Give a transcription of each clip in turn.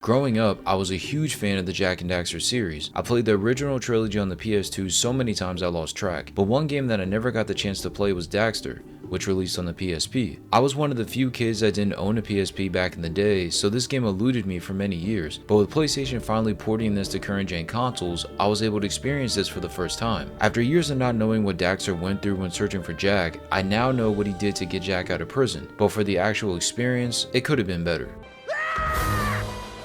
Growing up, I was a huge fan of the Jak and Daxter series. I played the original trilogy on the PS2 so many times I lost track, but one game that I never got the chance to play was Daxter, which released on the PSP. I was one of the few kids that didn't own a PSP back in the day, so this game eluded me for many years, but with PlayStation finally porting this to current gen consoles, I was able to experience this for the first time. After years of not knowing what Daxter went through when searching for Jak, I now know what he did to get Jak out of prison, but for the actual experience, it could have been better.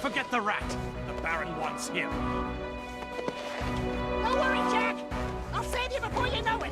Forget the rat. The Baron wants him. Don't worry, Jak! I'll save you before you know it!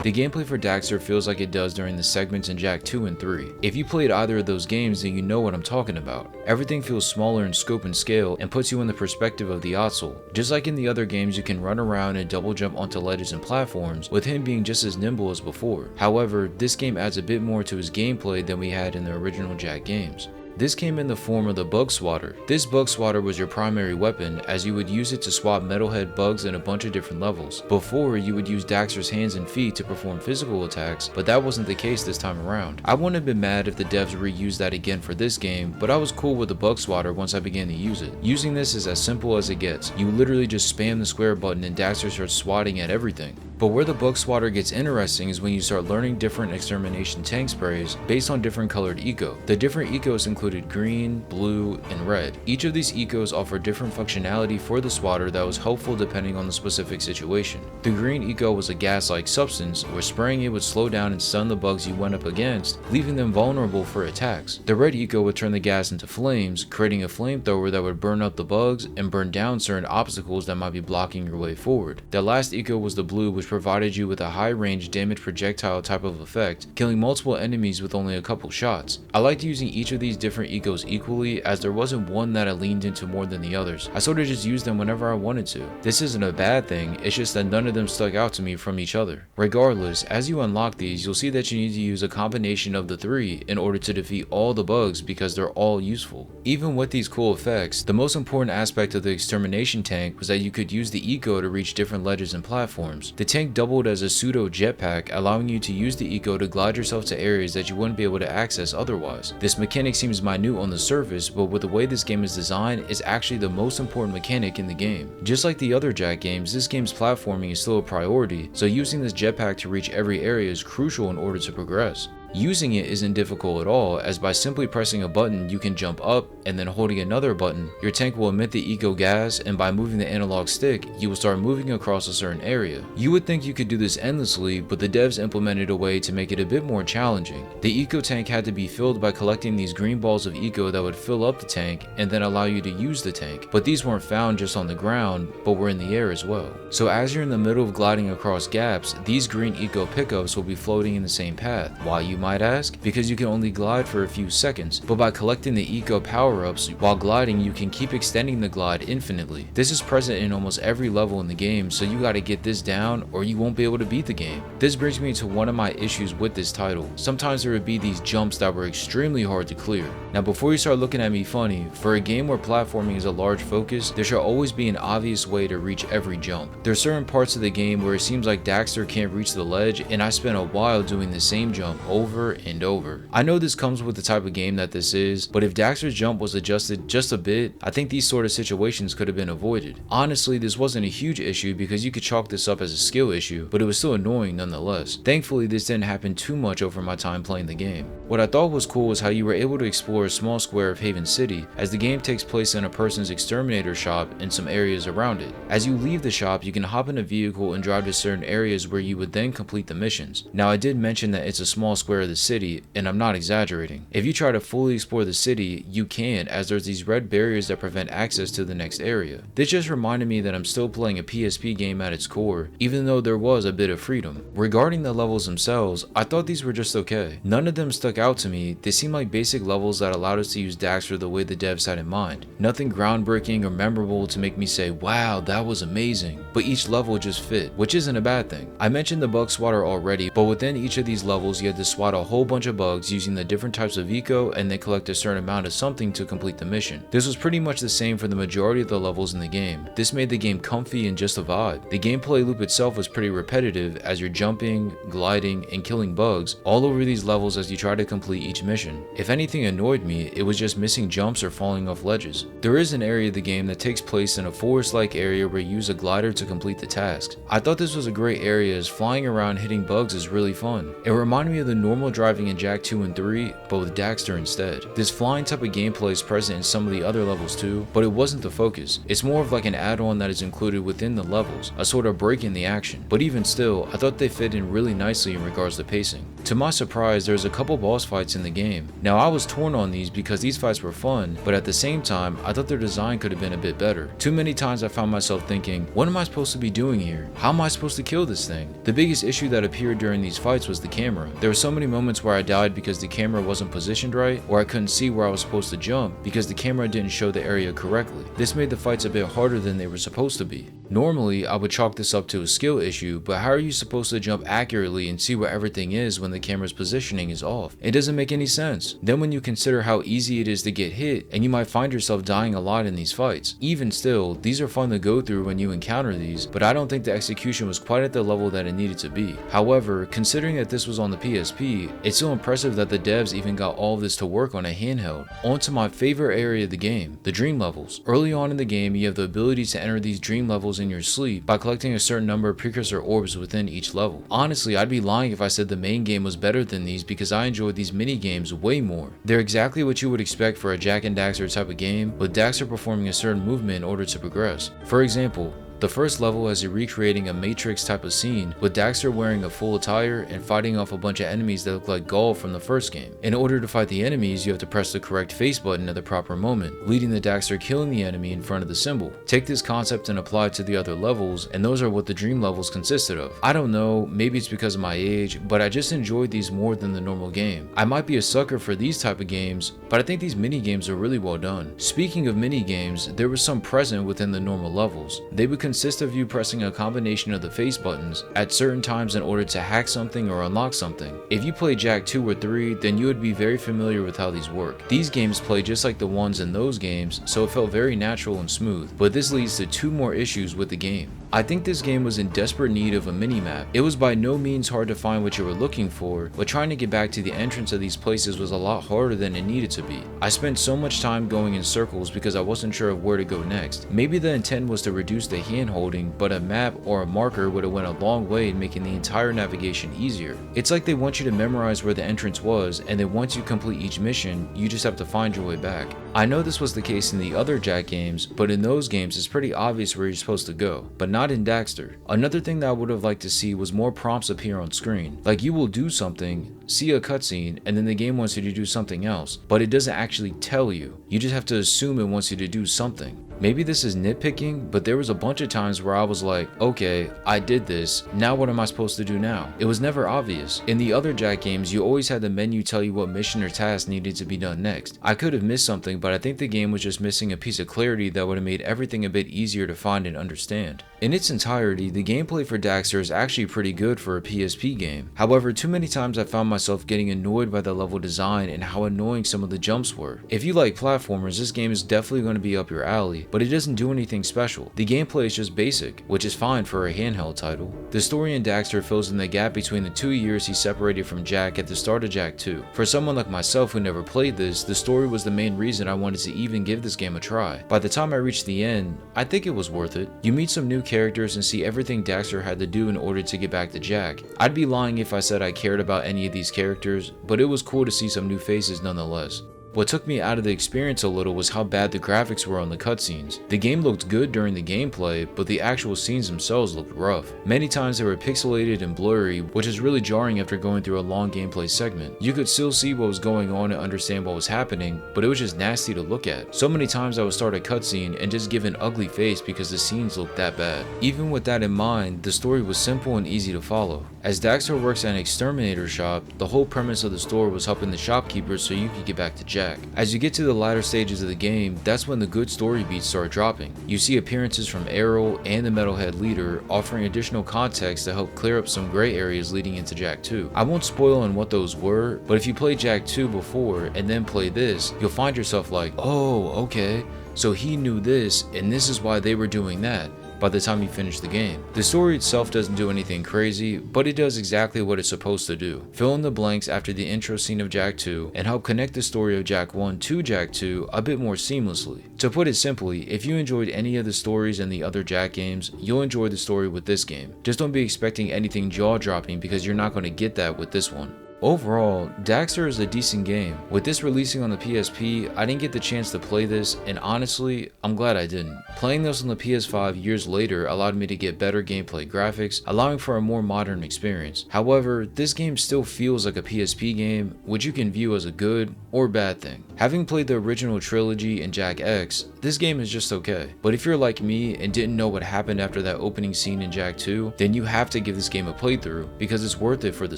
The gameplay for Daxter feels like it does during the segments in Jak 2 and 3. If you played either of those games, then you know what I'm talking about. Everything feels smaller in scope and scale and puts you in the perspective of the Ottsel. Just like in the other games, you can run around and double jump onto ledges and platforms, with him being just as nimble as before. However, this game adds a bit more to his gameplay than we had in the original Jak games. This came in the form of the bug swatter. This bug swatter was your primary weapon, as you would use it to swat metalhead bugs in a bunch of different levels. Before, you would use Daxter's hands and feet to perform physical attacks, but that wasn't the case this time around. I wouldn't have been mad if the devs reused that again for this game, but I was cool with the bug swatter once I began to use it. Using this is as simple as it gets. You literally just spam the square button and Daxter starts swatting at everything. But where the bug swatter gets interesting is when you start learning different extermination tank sprays based on different colored eco. The different ecos included green, blue, and red. Each of these ecos offer different functionality for the swatter that was helpful depending on the specific situation. The green eco was a gas-like substance where spraying it would slow down and stun the bugs you went up against, leaving them vulnerable for attacks. The red eco would turn the gas into flames, creating a flamethrower that would burn up the bugs and burn down certain obstacles that might be blocking your way forward. The last eco was the blue, which provided you with a high range damage projectile type of effect, killing multiple enemies with only a couple shots. I liked using each of these different ecos equally, as there wasn't one that I leaned into more than the others. I sort of just used them whenever I wanted to. This isn't a bad thing, it's just that none of them stuck out to me from each other. Regardless, as you unlock these, you'll see that you need to use a combination of the three in order to defeat all the bugs because they're all useful. Even with these cool effects, the most important aspect of the extermination tank was that you could use the eco to reach different ledges and platforms. The tank doubled as a pseudo jetpack, allowing you to use the eco to glide yourself to areas that you wouldn't be able to access otherwise. This mechanic seems minute on the surface, but with the way this game is designed, it's actually the most important mechanic in the game. Just like the other Jak games, this game's platforming is still a priority, so using this jetpack to reach every area is crucial in order to progress. Using it isn't difficult at all, as by simply pressing a button you can jump up, and then holding another button, your tank will emit the eco gas, and by moving the analog stick, you will start moving across a certain area. You would think you could do this endlessly, but the devs implemented a way to make it a bit more challenging. The eco tank had to be filled by collecting these green balls of eco that would fill up the tank and then allow you to use the tank, but these weren't found just on the ground, but were in the air as well. So as you're in the middle of gliding across gaps, these green eco pickups will be floating in the same path. Why, you might ask? Because you can only glide for a few seconds, but by collecting the eco power-ups while gliding, you can keep extending the glide infinitely. This is present in almost every level in the game, so you gotta get this down or you won't be able to beat the game. This brings me to one of my issues with this title. Sometimes there would be these jumps that were extremely hard to clear. Now before you start looking at me funny, for a game where platforming is a large focus, there should always be an obvious way to reach every jump. There are certain parts of the game where it seems like Daxter can't reach the ledge, and I spent a while doing the same jump over and over. I know this comes with the type of game that this is, but if Daxter's jump was adjusted just a bit, I think these sort of situations could have been avoided. Honestly, this wasn't a huge issue because you could chalk this up as a skill issue, but it was still annoying nonetheless. Thankfully, this didn't happen too much over my time playing the game. What I thought was cool was how you were able to explore a small square of Haven City, as the game takes place in a person's exterminator shop and some areas around it. As you leave the shop, you can hop in a vehicle and drive to certain areas where you would then complete the missions. Now I did mention that it's a small square of the city, and I'm not exaggerating. If you try to fully explore the city, you can't, as there's these red barriers that prevent access to the next area. This just reminded me that I'm still playing a PSP game at its core, even though there was a bit of freedom. Regarding the levels themselves, I thought these were just okay. None of them stuck out to me. They seemed like basic levels that allowed us to use Daxter the way the devs had in mind. Nothing groundbreaking or memorable to make me say, wow, that was amazing, but each level just fit, which isn't a bad thing. I mentioned the bug swatter already, but within each of these levels you had to swat spot a whole bunch of bugs using the different types of eco and then collect a certain amount of something to complete the mission. This was pretty much the same for the majority of the levels in the game. This made the game comfy and just a vibe. The gameplay loop itself was pretty repetitive as you're jumping, gliding, and killing bugs all over these levels as you try to complete each mission. If anything annoyed me, it was just missing jumps or falling off ledges. There is an area of the game that takes place in a forest-like area where you use a glider to complete the tasks. I thought this was a great area as flying around hitting bugs is really fun. It reminded me of the normal driving in Jak 2 and 3, but with Daxter instead. This flying type of gameplay is present in some of the other levels too, but it wasn't the focus. It's more of like an add-on that is included within the levels, a sort of break in the action. But even still, I thought they fit in really nicely in regards to pacing. To my surprise, there's a couple boss fights in the game. Now I was torn on these because these fights were fun, but at the same time, I thought their design could have been a bit better. Too many times I found myself thinking, what am I supposed to be doing here? How am I supposed to kill this thing? The biggest issue that appeared during these fights was the camera. There were so many moments where I died because the camera wasn't positioned right, or I couldn't see where I was supposed to jump because the camera didn't show the area correctly. This made the fights a bit harder than they were supposed to be. Normally, I would chalk this up to a skill issue, but how are you supposed to jump accurately and see where everything is when the camera's positioning is off? It doesn't make any sense. Then when you consider how easy it is to get hit, and you might find yourself dying a lot in these fights. Even still, these are fun to go through when you encounter these, but I don't think the execution was quite at the level that it needed to be. However, considering that this was on the PSP, it's so impressive that the devs even got all of this to work on a handheld. On to my favorite area of the game, the dream levels. Early on in the game, you have the ability to enter these dream levels in your sleep by collecting a certain number of precursor orbs within each level. Honestly, I'd be lying if I said the main game was better than these because I enjoyed these mini games way more. They're exactly what you would expect for a Jak and Daxter type of game, with Daxter performing a certain movement in order to progress. For example, the first level has you recreating a Matrix type of scene, with Daxter wearing a full attire and fighting off a bunch of enemies that look like Gaul from the first game. In order to fight the enemies, you have to press the correct face button at the proper moment, leading to Daxter killing the enemy in front of the symbol. Take this concept and apply it to the other levels, and those are what the dream levels consisted of. I don't know, maybe it's because of my age, but I just enjoyed these more than the normal game. I might be a sucker for these type of games, but I think these mini games are really well done. Speaking of mini games, there was some present within the normal levels. They would consist of you pressing a combination of the face buttons at certain times in order to hack something or unlock something. If you play Jak 2 or 3, then you would be very familiar with how these work. These games play just like the ones in those games, so it felt very natural and smooth, but this leads to two more issues with the game. I think this game was in desperate need of a mini-map. It was by no means hard to find what you were looking for, but trying to get back to the entrance of these places was a lot harder than it needed to be. I spent so much time going in circles because I wasn't sure of where to go next. Maybe the intent was to reduce the hand holding, but a map or a marker would have went a long way in making the entire navigation easier. It's like they want you to memorize where the entrance was, and then once you complete each mission, you just have to find your way back. I know this was the case in the other Jak games, but in those games it's pretty obvious where you're supposed to go, but not in Daxter. Another thing that I would have liked to see was more prompts appear on screen. Like you will do something, see a cutscene, and then the game wants you to do something else, but it doesn't actually tell you. You just have to assume it wants you to do something. Maybe this is nitpicking, but there was a bunch of times where I was like, okay, I did this, now what am I supposed to do now? It was never obvious. In the other Jak games, you always had the menu tell you what mission or task needed to be done next. I could have missed something, but I think the game was just missing a piece of clarity that would have made everything a bit easier to find and understand. In its entirety, the gameplay for Daxter is actually pretty good for a PSP game. However, too many times I found myself getting annoyed by the level design and how annoying some of the jumps were. If you like platformers, this game is definitely going to be up your alley, but it doesn't do anything special. The gameplay is just basic, which is fine for a handheld title. The story in Daxter fills in the gap between the 2 years he separated from Jak at the start of Jak 2. For someone like myself who never played this, the story was the main reason I wanted to even give this game a try. By the time I reached the end, I think it was worth it. You meet some new characters and see everything Daxter had to do in order to get back to Jak. I'd be lying if I said I cared about any of these characters, but it was cool to see some new faces nonetheless. What took me out of the experience a little was how bad the graphics were on the cutscenes. The game looked good during the gameplay, but the actual scenes themselves looked rough. Many times they were pixelated and blurry, which is really jarring after going through a long gameplay segment. You could still see what was going on and understand what was happening, but it was just nasty to look at. So many times I would start a cutscene and just give an ugly face because the scenes looked that bad. Even with that in mind, the story was simple and easy to follow. As Daxter works at an exterminator shop, the whole premise of the store was helping the shopkeepers so you could get back to Jak. Jack. As you get to the latter stages of the game, that's when the good story beats start dropping. You see appearances from Errol and the Metalhead leader, offering additional context to help clear up some gray areas leading into Jak 2. I won't spoil on what those were, but if you played Jak 2 before and then play this, you'll find yourself like, oh, okay, so he knew this and this is why they were doing that by the time you finish the game. The story itself doesn't do anything crazy, but it does exactly what it's supposed to do. Fill in the blanks after the intro scene of Jak 2 and help connect the story of Jak 1 to Jak 2 a bit more seamlessly. To put it simply, if you enjoyed any of the stories in the other Jak games, you'll enjoy the story with this game. Just don't be expecting anything jaw-dropping because you're not going to get that with this one. Overall, Daxter is a decent game. With this releasing on the PSP, I didn't get the chance to play this, and honestly, I'm glad I didn't. Playing this on the PS5 years later allowed me to get better gameplay graphics, allowing for a more modern experience. However, this game still feels like a PSP game, which you can view as a good or bad thing. Having played the original trilogy and Jak X, this game is just okay. But if you're like me and didn't know what happened after that opening scene in Jak 2, then you have to give this game a playthrough because it's worth it for the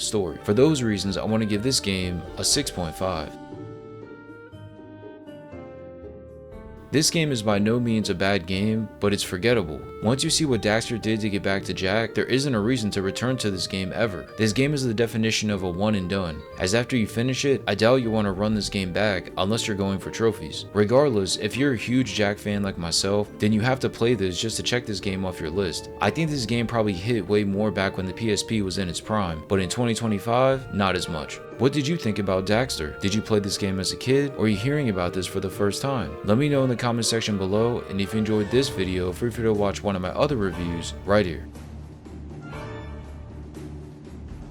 story. For those reasons, I want to give this game a 6.5. This game is by no means a bad game, but it's forgettable. Once you see what Daxter did to get back to Jak, there isn't a reason to return to this game ever. This game is the definition of a one and done, as after you finish it, I doubt you want to run this game back unless you're going for trophies. Regardless, if you're a huge Jak fan like myself, then you have to play this just to check this game off your list. I think this game probably hit way more back when the PSP was in its prime, but in 2025, not as much. What did you think about Daxter? Did you play this game as a kid, or are you hearing about this for the first time? Let me know in the comment section below, and if you enjoyed this video, feel free to watch one of my other reviews right here.